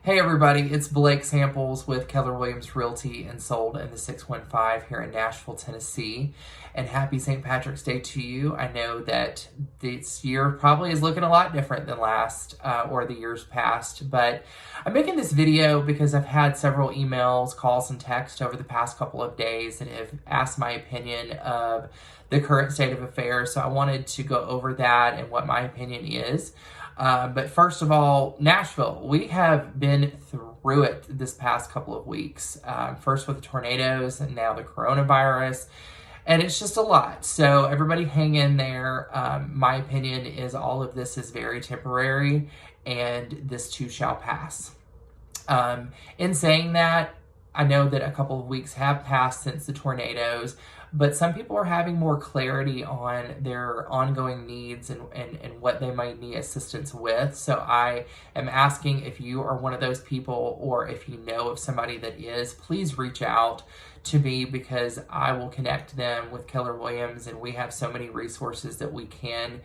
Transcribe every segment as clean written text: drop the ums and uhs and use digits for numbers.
Hey everybody, it's Blake Samples with Keller Williams Realty and sold in the 615 here in Nashville, Tennessee. And happy St. Patrick's Day to you. I know that this year probably is looking a lot different than last or the years past, but I'm making this video because I've had several emails, calls, and texts over the past couple of days that have asked my opinion of the current state of affairs. So I wanted to go over that and what my opinion is. But first of all, Nashville, we have been through it this past couple of weeks. First with the tornadoes and now the coronavirus. And it's just a lot. So everybody hang in there. My opinion is all of this is very temporary and this too shall pass. In saying that, I know that a couple of weeks have passed since the tornadoes, but some people are having more clarity on their ongoing needs and what they might need assistance with. So I am asking if you are one of those people, or if you know of somebody that is, please reach out to me because I will connect them with Keller Williams, and we have so many resources that we can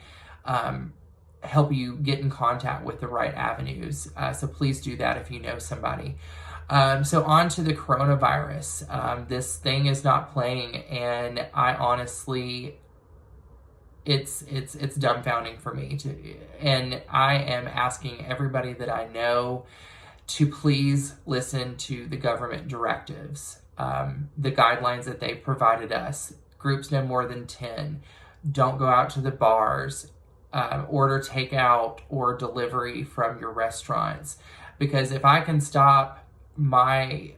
help you get in contact with the right avenues. So please do that if you know somebody. So on to the coronavirus. This thing is not playing, and I honestly, it's dumbfounding for me and I am asking everybody that I know to please listen to the government directives, the guidelines that they provided us. Groups no more than 10. Don't go out to the bars. Order takeout or delivery from your restaurants, because if I can stop my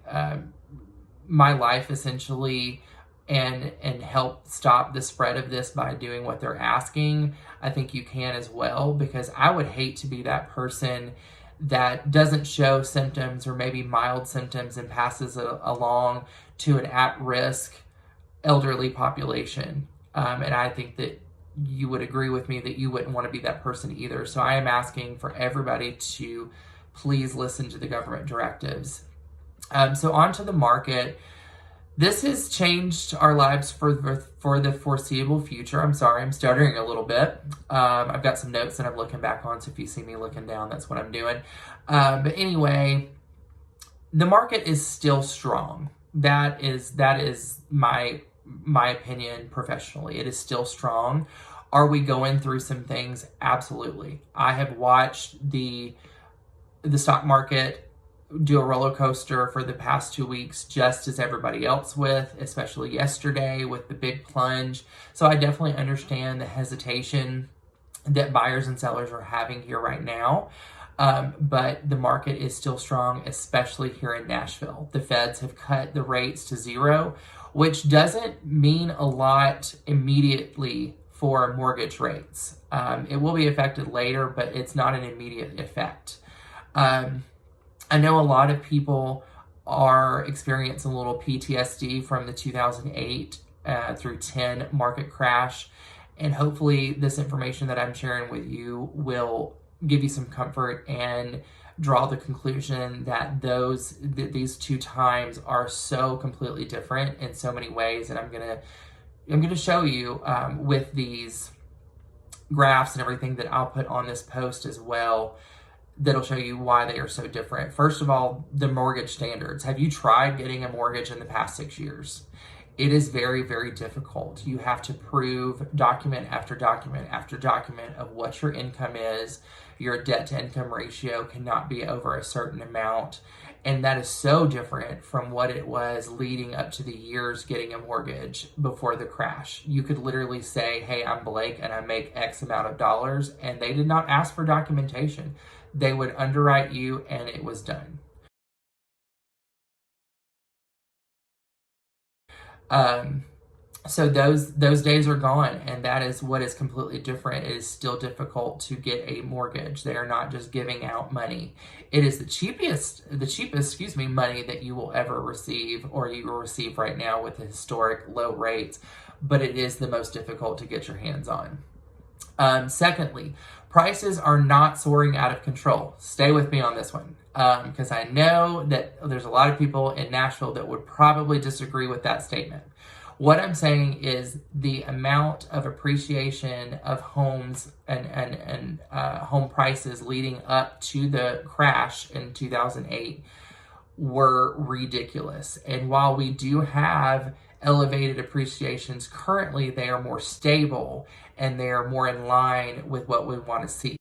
life essentially and help stop the spread of this by doing what they're asking, I think you can as well, because I would hate to be that person that doesn't show symptoms or maybe mild symptoms and passes it along to an at-risk elderly population. And I think that you would agree with me that you wouldn't want to be that person either. So I am asking for everybody to please listen to the government directives. So on to the market. This has changed our lives for the foreseeable future. I'm sorry, I'm stuttering a little bit. I've got some notes that I'm looking back on, so if you see me looking down, that's what I'm doing. But anyway, the market is still strong. That is my opinion professionally. It is still strong. Are we going through some things? Absolutely. I have watched the stock market do a roller coaster for the past 2 weeks, just as everybody else with, especially yesterday with the big plunge. So I definitely understand the hesitation that buyers and sellers are having here right now. But the market is still strong, especially here in Nashville. The feds have cut the rates to 0, which doesn't mean a lot immediately for mortgage rates. It will be affected later, but it's not an immediate effect. I know a lot of people are experiencing a little PTSD from the 2008 through 10 market crash, and hopefully this information that I'm sharing with you will give you some comfort and draw the conclusion that these two times are so completely different in so many ways. And I'm gonna show you with these graphs and everything that I'll put on this post as well, that'll show you why they are so different. First of all, the mortgage standards. Have you tried getting a mortgage in the past 6 years? It is very, very difficult. You have to prove document after document after document of what your income is. Your debt to income ratio cannot be over a certain amount. And that is so different from what it was leading up to the years getting a mortgage before the crash. You could literally say, hey, I'm Blake and I make X amount of dollars, and they did not ask for documentation. They would underwrite you and it was done. So those days are gone, and that is what is completely different. It is still difficult to get a mortgage. They are not just giving out money. It is the cheapest, money that you will ever receive, or you will receive right now with the historic low rates, but it is the most difficult to get your hands on. Secondly, prices are not soaring out of control. Stay with me on this one, because I know that there's a lot of people in Nashville that would probably disagree with that statement. What I'm saying is the amount of appreciation of homes and home prices leading up to the crash in 2008 were ridiculous. And while we do have elevated appreciations currently, they are more stable and they are more in line with what we want to see.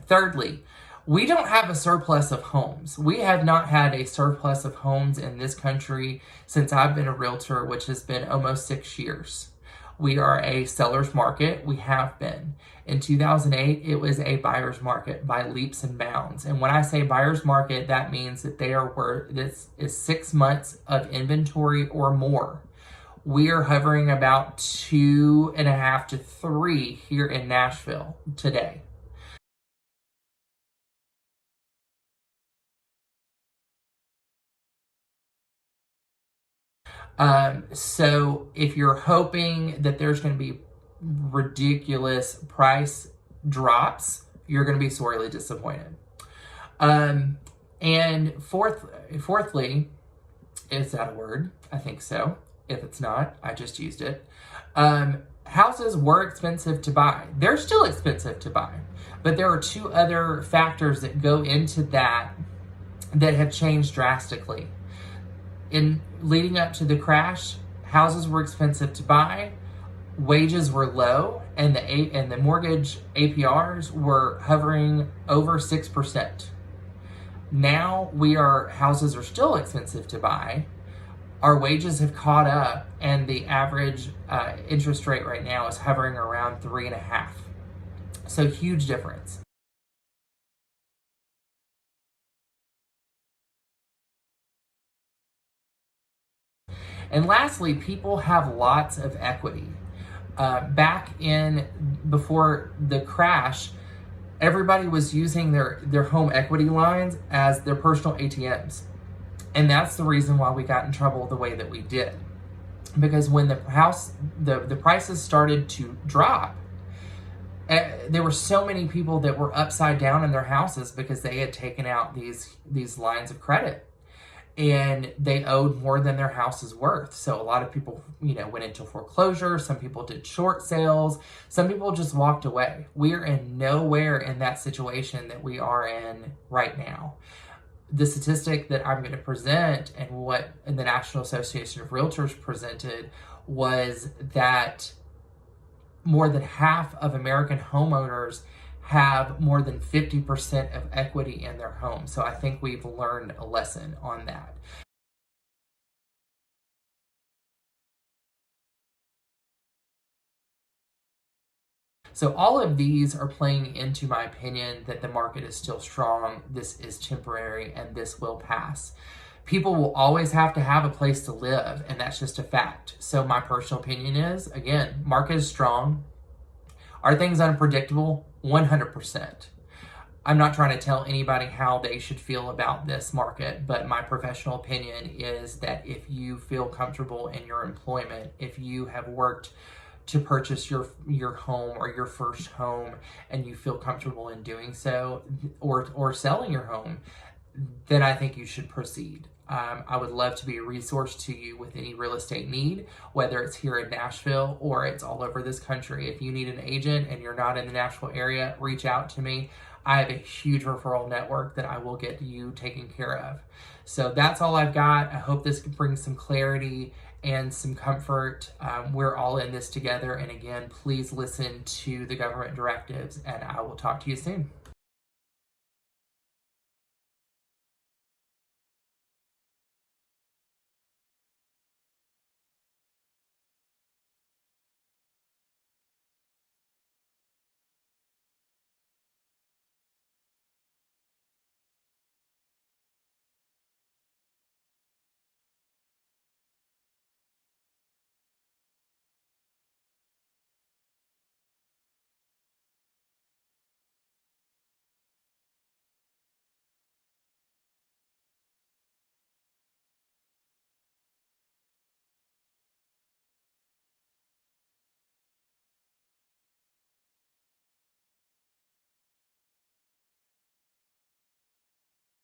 Thirdly, we don't have a surplus of homes. We have not had a surplus of homes in this country since I've been a realtor, which has been almost 6 years. We are a seller's market. We have been. In 2008, it was a buyer's market by leaps and bounds. And when I say buyer's market, that means that this is 6 months of inventory or more. We are hovering about 2.5 to 3 here in Nashville today. So if you're hoping that there's going to be ridiculous price drops, you're going to be sorely disappointed. And fourthly, is that a word? I think so. If it's not, I just used it. Houses were expensive to buy. They're still expensive to buy. But there are 2 other factors that go into that have changed drastically. In leading up to the crash, houses were expensive to buy, wages were low, and the mortgage APRs were hovering over 6%. Now houses are still expensive to buy. Our wages have caught up, and the average interest rate right now is hovering around 3.5%. So huge difference. And lastly, people have lots of equity. Before the crash, everybody was using their home equity lines as their personal ATMs. And that's the reason why we got in trouble the way that we did. Because when the prices started to drop, there were so many people that were upside down in their houses because they had taken out these lines of credit. And they owed more than their house is worth. So a lot of people, went into foreclosure. Some people did short sales. Some people just walked away. We are in nowhere in that situation that we are in right now. The statistic that I'm going to present and what the National Association of Realtors presented was that more than half of American homeowners have more than 50% of equity in their home. So I think we've learned a lesson on that. So all of these are playing into my opinion that the market is still strong, this is temporary, and this will pass. People will always have to have a place to live, and that's just a fact. So my personal opinion is, again, market is strong. Are things unpredictable? 100%. I'm not trying to tell anybody how they should feel about this market, but my professional opinion is that if you feel comfortable in your employment, if you have worked to purchase your home or your first home and you feel comfortable in doing so, or selling your home, then I think you should proceed. I would love to be a resource to you with any real estate need, whether it's here in Nashville or it's all over this country. If you need an agent and you're not in the Nashville area, reach out to me. I have a huge referral network that I will get you taken care of. So that's all I've got. I hope this brings some clarity and some comfort. We're all in this together. And again, please listen to the government directives, and I will talk to you soon.